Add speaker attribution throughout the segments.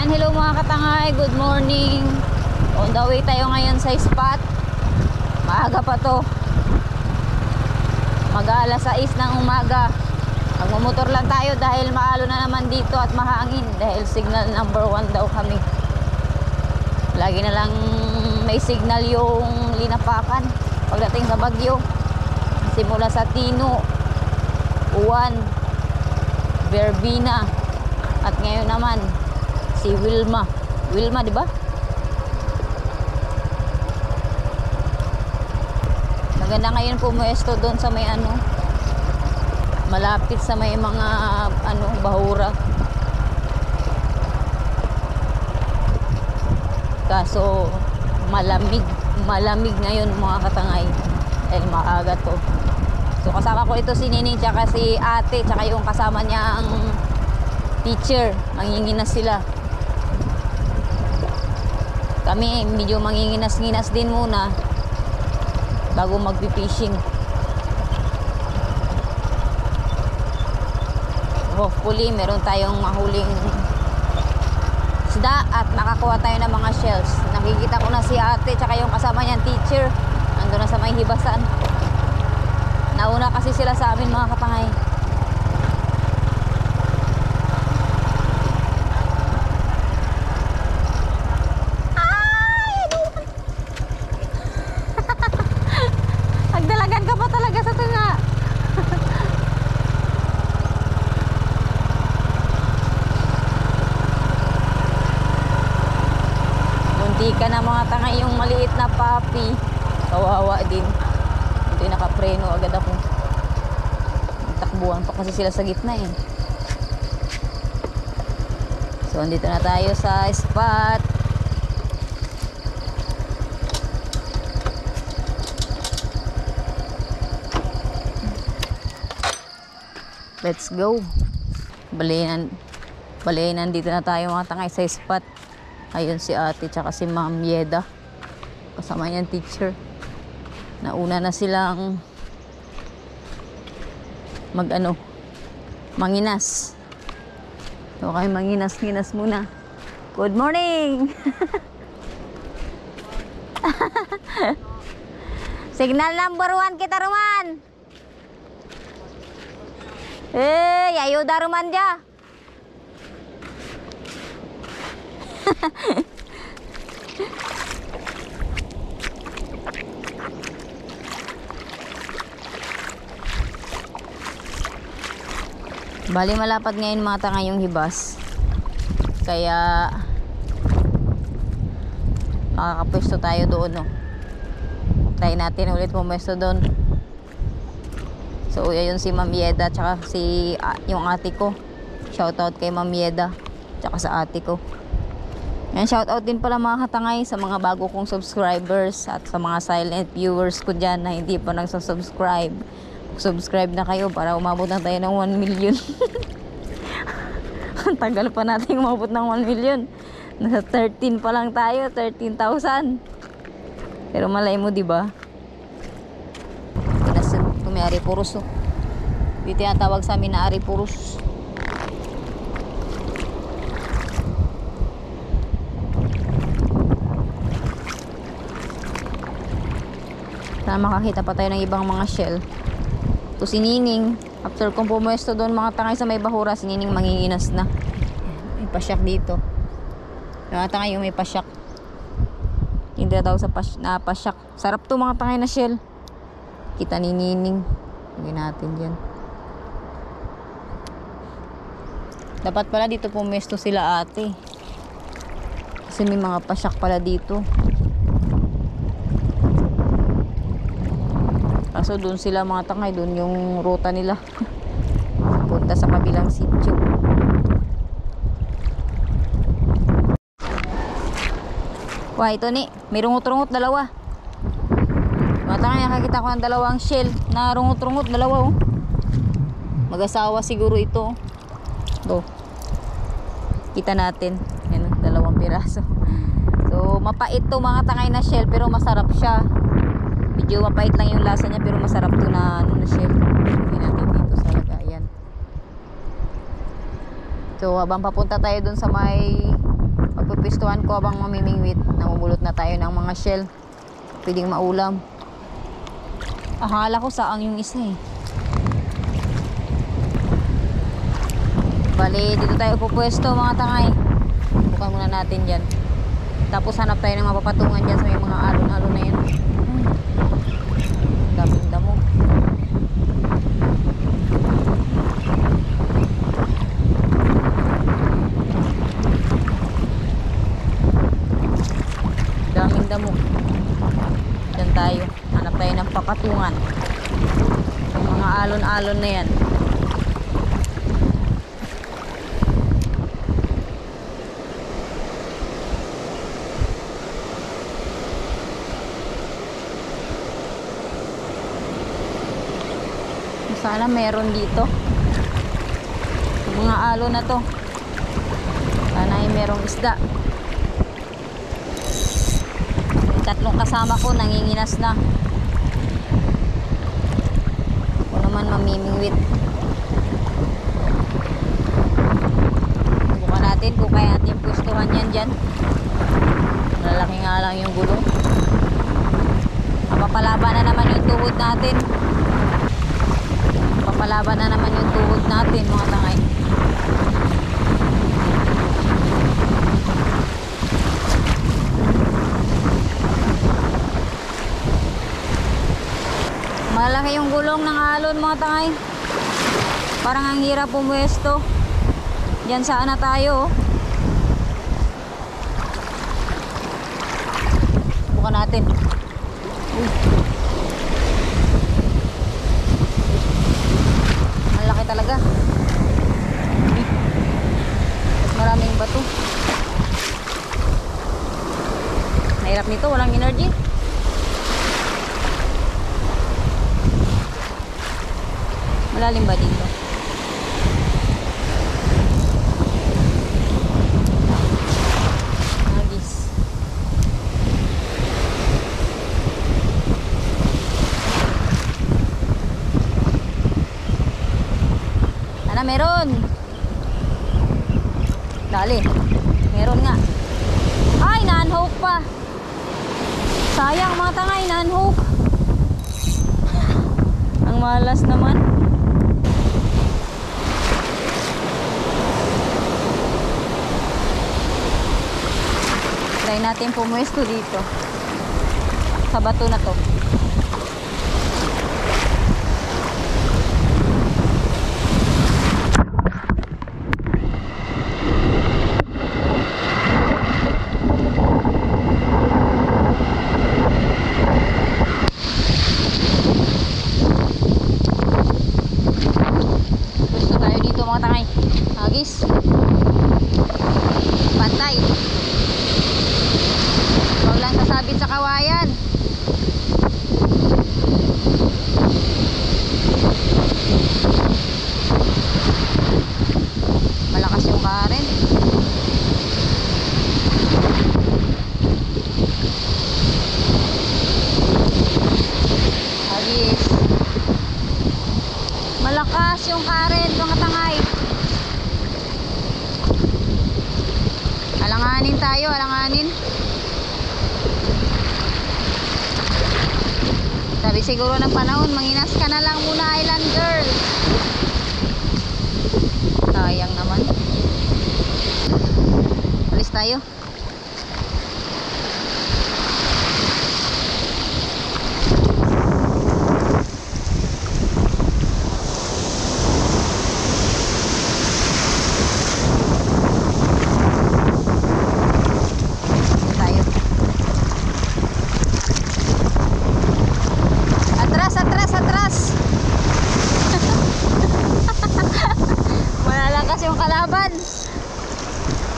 Speaker 1: Ayan, hello mga katangay, good morning. On the way tayo ngayon sa spot. Maaga pa to. Mag-alas 6 ng umaga. Magmumotor lang tayo dahil maalo na naman dito at mahangin. Dahil signal number 1 daw kami. Lagi na lang may signal yung linapakan pagdating sa Bagyo. Simula sa Tino, Uwan, Verbena, at ngayon naman si Wilma, di ba? Maganda ngayon pumuesto doon sa may malapit sa may mga bahura. Kaso malamig ngayon mga katangay dahil maaga to. So kasama ko ito si Nining tsaka si ate tsaka yung kasama niya ang teacher. Manginginas sila. Kami medyo manginginas-nginas din muna bago magpi-fishing. Hopefully meron tayong mahuling isda at makakuha tayo ng mga shells. Nakikita ko na si ate tsaka yung kasama niyang teacher nandun na sa may hibasan. Nauna kasi sila sa amin mga katangay. Ay! Nagdalagan ka pa talaga sa tunga. Munti ka na mga tangay yung maliit na papi. Kawawa din. Hindi nakapreno agad ako. Takbuhan pa kasi sila sa gitna eh. So andito na tayo sa spot. Let's go. Bali nandito na tayo mga tangay sa spot. Ayun si ate tsaka si Ma'am Yeda. Kasama niyang teacher. Nauna na silang manginas. So kayo manginas-nginas muna. Good morning. Signal number 1 kita Roman. Ayuda Roman dia. Bali malapad ngayon mga tangay yung hibas. Kaya makakapwesto tayo doon, no. Try natin ulit pumwesto doon. So ayun si Ma'am Yeda tsaka yung ate ko. Shoutout kay Ma'am Yeda tsaka sa ate ko. Yan, shoutout din pala mga katangay sa mga bago kong subscribers at sa mga silent viewers ko dyan na hindi pa nagsasubscribe. Subscribe na kayo para umabot na tayo ng 1 million. Ang tagal pa natin umabot ng 1 million. Nasa 13 pa lang tayo, 13,000. Pero malay mo, 'di ba? Ito may Aripuros. Dito yung tawag sa amin na Aripuros. Sana makakita pa tayo ng ibang mga shell. To si Nining, after kong pumuesto doon mga tangay sa may bahura, si Nining manginginas na. May pasyak dito. Mga tangay yung may pasyak. Hindi daw sa pasyak. Sarap to mga tangay na shell. Kita ni Nining. Lagyan natin dyan. Dapat pala dito pumuesto sila ate. Kasi may mga pasyak pala dito. Kaso doon sila mga tangay, doon yung ruta nila. Punta sa kabilang sitio. Wah, ito ni, may rungot-rungot dalawa. Mga tangay, nakakita ko ng dalawang shell na rungot-rungot dalawa, oh. Mag-asawa siguro ito. Ito. Kita natin. Yan, dalawang piraso. So, mapait to mga tangay na shell pero masarap siya. Medyo mapait lang yung lasa niya pero masarap to na shell. Hindi natin dito sa lagayan. So habang papunta tayo dun sa may pagpipistuhan ko habang mamimingwit. Namumulot na tayo ng mga shell. Pwedeng maulam. Akala ko saang yung isa eh. Bali, dito tayo pupwesto mga tangay. Bukan muna natin dyan. Tapos hanap tayo ng mapapatungan dyan sa may mga alon-alon na yun. Daming damo. Daming damo. Dyan tayo. Hanap tayo ng papatungan. Sa mga alon-alon na yan. Sana meron dito. Mga alon na to. Sana ay merong isda. Yung tatlong kasama ko nanginginas na. Ako naman mamimingwit. Subukan natin kung kaya natin pwestuhan yan dyan. Malalaki nga lang yung gulong. Mapapalaban na naman yung tuhod natin. Papalaban na naman yung tuhod natin mga tangay. Malaki yung gulong ng alon mga tangay. Parang ang hirap pumwesto. Diyan saan na tayo. Subukan natin. Malaki talaga. Maraming bato. Mahirap nito, walang energy. Malalim ba dito? Agis. Ano meron? Dali. Meron nga. Ay, non-hook pa. Sayang mga tangay, non-hook. Ang malas naman. Try natin pumwesto dito. Sa bato na to. Gusto tayo dito mga tangay. Agis. Pantay. Huwag lang sasabit sa kawayan. Malakas yung current. Agis. Malakas yung current mga tangay. Alanganin tayo, alanganin. Sabi siguro ng panahon, manginas ka na lang muna, island girl. Sayang naman. Alis tayo. Yung kalaban.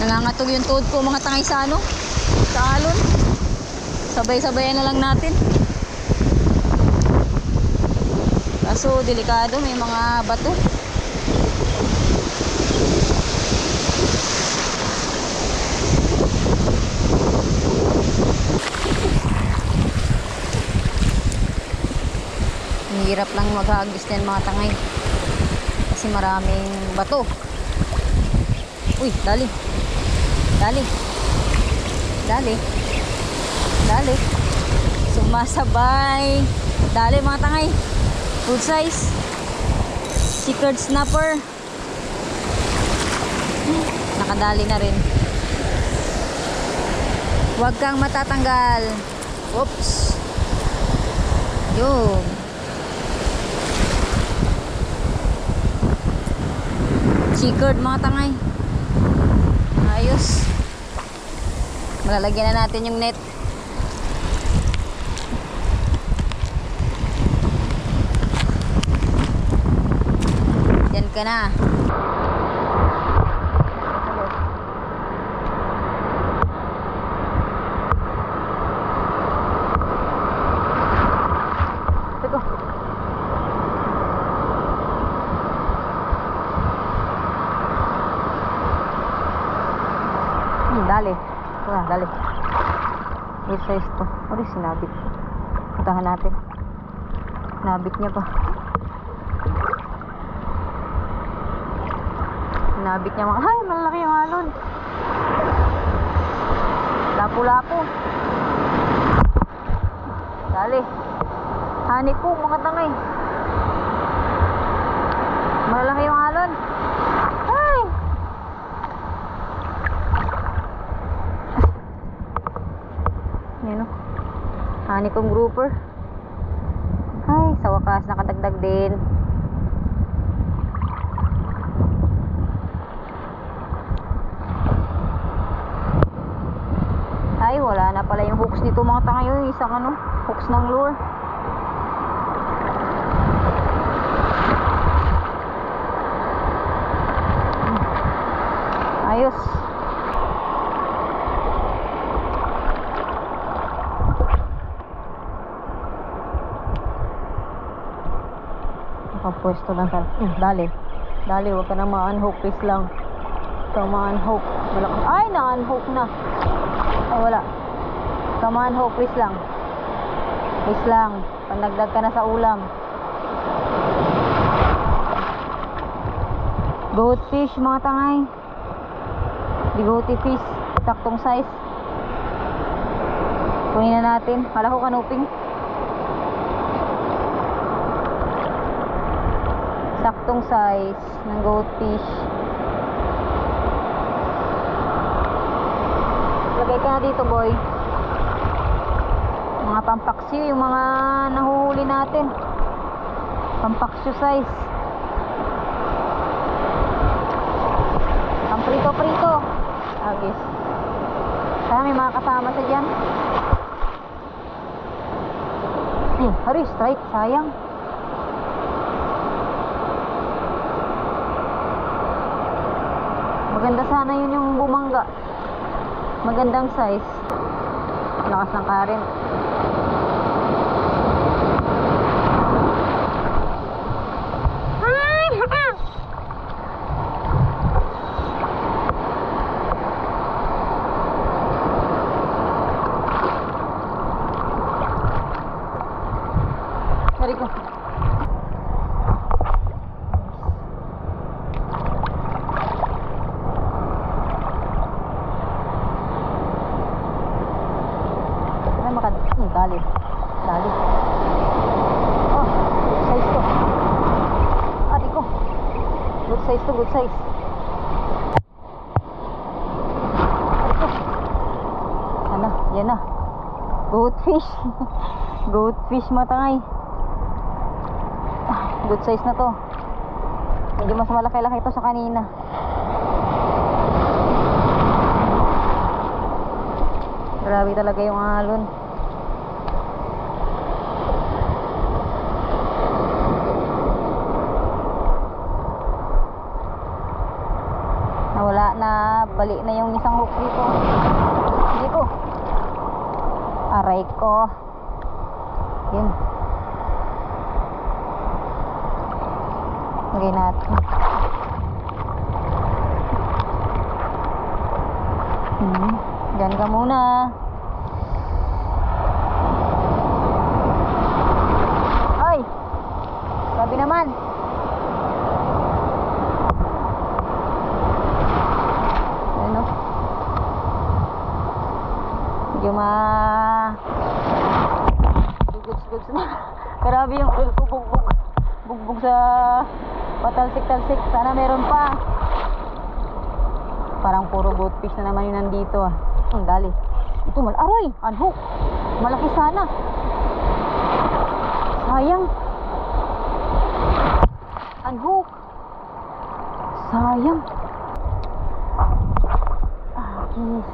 Speaker 1: Nangangatog yung tuhod ko mga tangay sa ano, sa alon. Sabay-sabayan na lang natin. Kaso delikado, may mga bato. Ang hirap lang maghagis din mga tangay. Kasi maraming bato. Uy, dali. Dali. Dali. Dali. Sumasabay. Dali mga tangay. Good size. Checkered snapper. Nakadali na rin. Huwag kang matatanggal. Oops. Yun. Checkered mga tangay. Ayos. Malalagyan na natin yung net. Yan ka na. Teko. Dali. Dali. Good size to. Ano sinabit? Puntahan natin. Nabit niya pa. Nabit niya mga. Ay, malaki yung alon. Lapo-lapo. Dali. Hani po, mga tangay. Malaki yung alon. Ay! Yan o. Hani kong grouper. Ay, sa wakas nakadagdag din. Ay, wala na pala yung hooks nito mga tangay. Yung isang hooks ng lure. Ayos. Nakapwesto lang ka. Dali. Dali, huwag ka na ma-unhook. Please lang. Ikaw ma-unhook. Ay, na-unhook na. Ay, wala. Ikaw ma-unhook. Please lang. Please lang. Panagdag ka na sa ulam. Goatfish mga tangay. Di goatfish fish. Saktong size. Kunin na natin. Kala ko kanuping. Saktong size ng goatfish. Lagay ka na dito, boy. Mga pampaksyo, yung mga nahuhuli natin. Pampaksyo size. Pamprito-prito. Agis. Sana may mga kasama sa dyan. Hari, strike. Sayang. Maganda sana yun yung bumangga. Magandang size. Lakas ng current. Sorry ko. Dali. Dali. Oh, good size to. Adi ko. Good size to, good size. Adi ko. Sana, yan na. Goatfish. Goatfish matangay. Good size na to. Medyo mas malaki-laki ito sa kanina. Grabe talaga yung alon. Nawala na, bali na yung isang hook dito. Hindi ko. Aray ko. Yun. Lagay natin. Diyan ka muna. Ay! Sabi naman. Yung guguts-guts na. Grabe yung oil ko, bugbog sa patalsik-talsik. Sana meron pa. Parang puro goldfish na naman yun nandito ah. Ang dali. Ito aroy, unhook. Malaki sana. Sayang. Unhook. Sayang. Yes.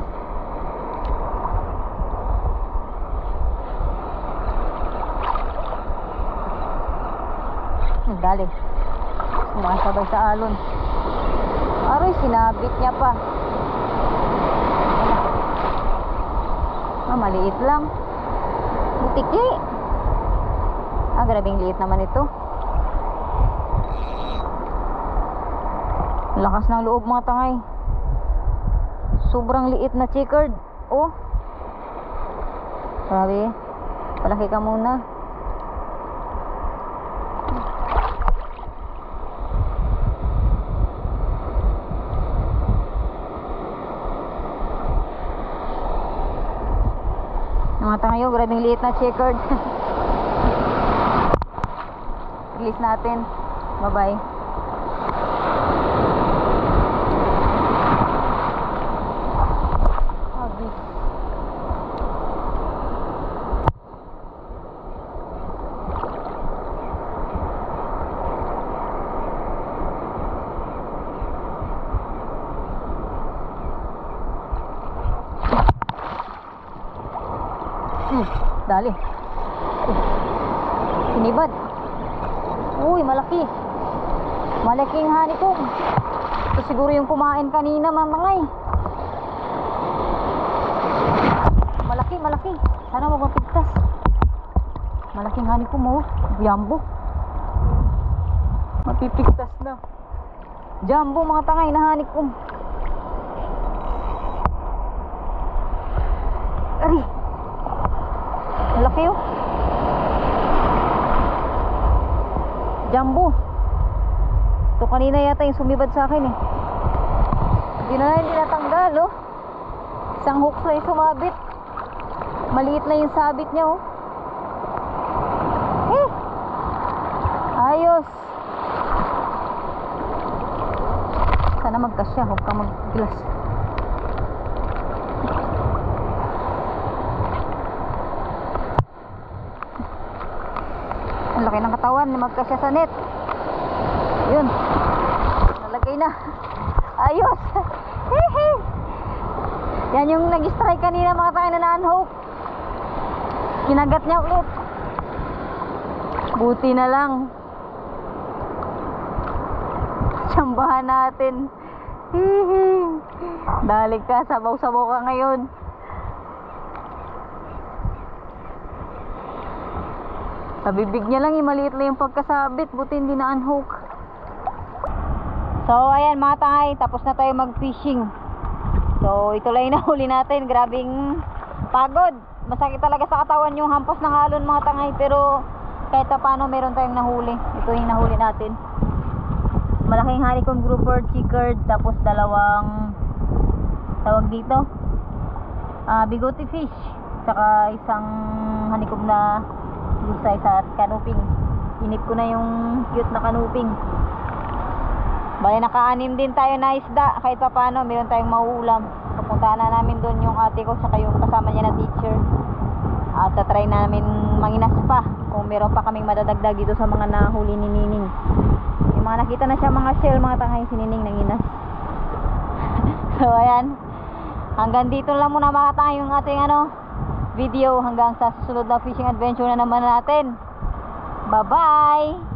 Speaker 1: Ang dali. Sumasabay sa alon. Aroy, sinabit niya pa. Maliit lang. Butiki. Grabing liit naman ito. Lakas ng loob mga tangay. Sobrang liit na checkered. Oh. Grabe. Palaki ka muna. Mga tangayo, grabing liit na checkered. Release natin. Bye bye. Dali. Sinibad. Uy, malaki. Malaking honeycomb. Ito siguro yung kumain kanina, mamangay. Malaki. Sana wag mapigtas. Malaking honeycomb oh. Jumbo. Mapipigtas na. Jumbo mga tangay na honeycomb. Ari. Malaki oh. Jumbo. Ito kanina yata yung sumibad sa akin eh. Hindi na natanggal oh. Isang hook na yung sumabit. Maliit na yung sabit niya oh. Ayos. Sana magkasya. Huwag kang mag-glass. Ang laki ng katawan, magkasya sa net. Yun, nalagay na. Ayos. Yan yung nag-strike kanina mga tayo na unhook. Kinagat niya ulit. Buti na lang. Tsambahan natin. Dali ka, sabaw-sabaw ka ngayon. Sa bibig niya lang, maliit lang yung pagkasabit. Buti hindi na unhook. So ayan mga tangay, tapos na tayo mag fishing. So ito lang yung nahuli natin. Grabing pagod. Masakit talaga sa katawan yung hampas ng alon mga tangay. Pero kahit paano meron tayong nahuli. Ito yung nahuli natin. Malaking honeycomb grouper, chickered, tapos dalawang tawag dito bigote fish, saka isang honeycomb na lusay sa kanuping. Inip ko na yung cute na kanuping. Bale naka-anim din tayo na isda. Kahit pa paano meron tayong mauulam. Pupuntahan na namin doon yung ate ko saka yung kasama niya na teacher. At try namin manginas pa kung meron pa kaming madadagdag dito sa mga nahuli ni Nining. Yung mga nakita na siya mga shell mga tangay, si Nining nanginas. So ayan, hanggang dito lang muna mga tangay yung ating video. Hanggang sa susunod na fishing adventure na naman natin. Bye bye.